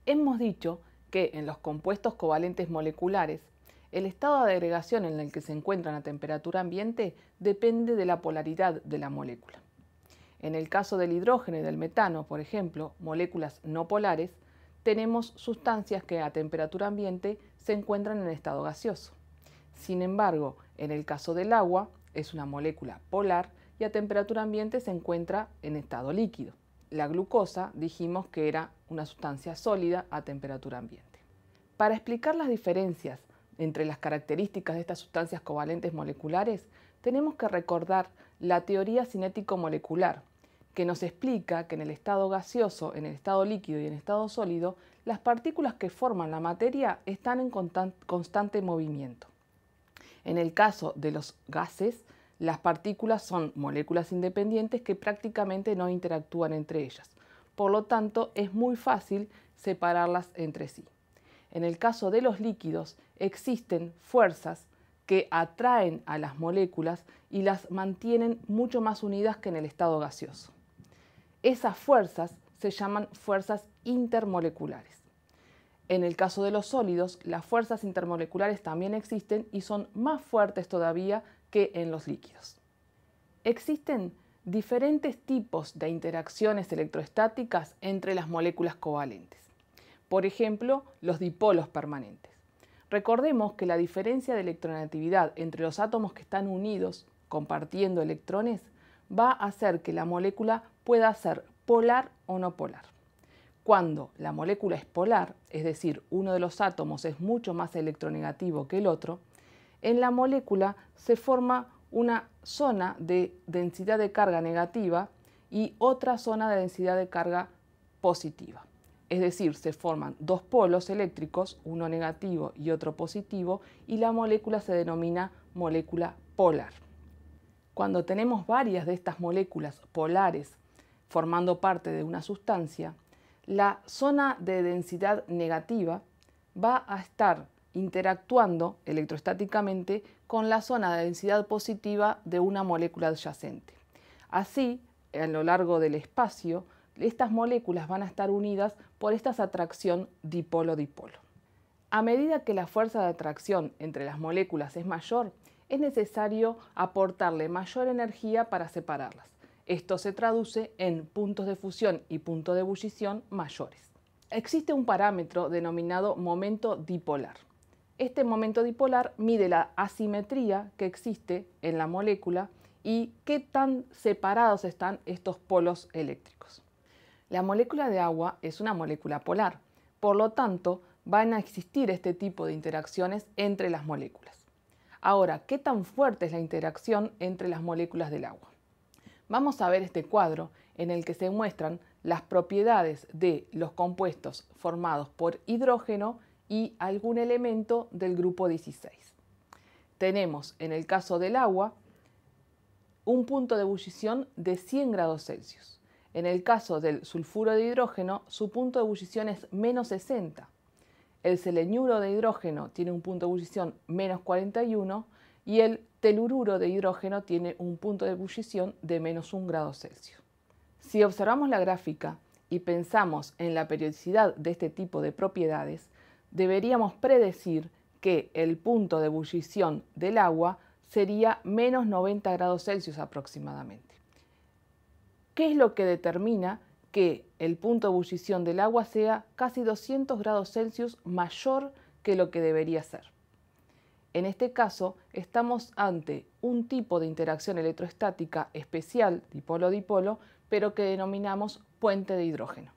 Hemos dicho que en los compuestos covalentes moleculares, el estado de agregación en el que se encuentran a temperatura ambiente depende de la polaridad de la molécula. En el caso del hidrógeno y del metano, por ejemplo, moléculas no polares, tenemos sustancias que a temperatura ambiente se encuentran en estado gaseoso. Sin embargo, en el caso del agua, es una molécula polar y a temperatura ambiente se encuentra en estado líquido. La glucosa dijimos que era una sustancia sólida a temperatura ambiente. Para explicar las diferencias entre las características de estas sustancias covalentes moleculares, tenemos que recordar la teoría cinético-molecular, que nos explica que en el estado gaseoso, en el estado líquido y en el estado sólido, las partículas que forman la materia están en constante movimiento. En el caso de los gases, las partículas son moléculas independientes que prácticamente no interactúan entre ellas. Por lo tanto, es muy fácil separarlas entre sí. En el caso de los líquidos, existen fuerzas que atraen a las moléculas y las mantienen mucho más unidas que en el estado gaseoso. Esas fuerzas se llaman fuerzas intermoleculares. En el caso de los sólidos, las fuerzas intermoleculares también existen y son más fuertes todavía que en los líquidos. Existen diferentes tipos de interacciones electrostáticas entre las moléculas covalentes. Por ejemplo, los dipolos permanentes. Recordemos que la diferencia de electronegatividad entre los átomos que están unidos compartiendo electrones va a hacer que la molécula pueda ser polar o no polar. Cuando la molécula es polar, es decir, uno de los átomos es mucho más electronegativo que el otro, en la molécula se forma una zona de densidad de carga negativa y otra zona de densidad de carga positiva. Es decir, se forman dos polos eléctricos, uno negativo y otro positivo, y la molécula se denomina molécula polar. Cuando tenemos varias de estas moléculas polares formando parte de una sustancia, la zona de densidad negativa va a estar interactuando electrostáticamente con la zona de densidad positiva de una molécula adyacente. Así, a lo largo del espacio, estas moléculas van a estar unidas por esta atracción dipolo-dipolo. A medida que la fuerza de atracción entre las moléculas es mayor, es necesario aportarle mayor energía para separarlas. Esto se traduce en puntos de fusión y puntos de ebullición mayores. Existe un parámetro denominado momento dipolar. Este momento dipolar mide la asimetría que existe en la molécula y qué tan separados están estos polos eléctricos. La molécula de agua es una molécula polar, por lo tanto, van a existir este tipo de interacciones entre las moléculas. Ahora, ¿qué tan fuerte es la interacción entre las moléculas del agua? Vamos a ver este cuadro en el que se muestran las propiedades de los compuestos formados por hidrógeno y algún elemento del grupo 16. Tenemos, en el caso del agua, un punto de ebullición de 100 grados Celsius. En el caso del sulfuro de hidrógeno, su punto de ebullición es menos 60. El seleñuro de hidrógeno tiene un punto de ebullición menos 41 y el telururo de hidrógeno tiene un punto de ebullición de menos 1 grado Celsius. Si observamos la gráfica y pensamos en la periodicidad de este tipo de propiedades, deberíamos predecir que el punto de ebullición del agua sería menos 90 grados Celsius aproximadamente. ¿Qué es lo que determina que el punto de ebullición del agua sea casi 200 grados Celsius mayor que lo que debería ser? En este caso, estamos ante un tipo de interacción electrostática especial, dipolo-dipolo, pero que denominamos puente de hidrógeno.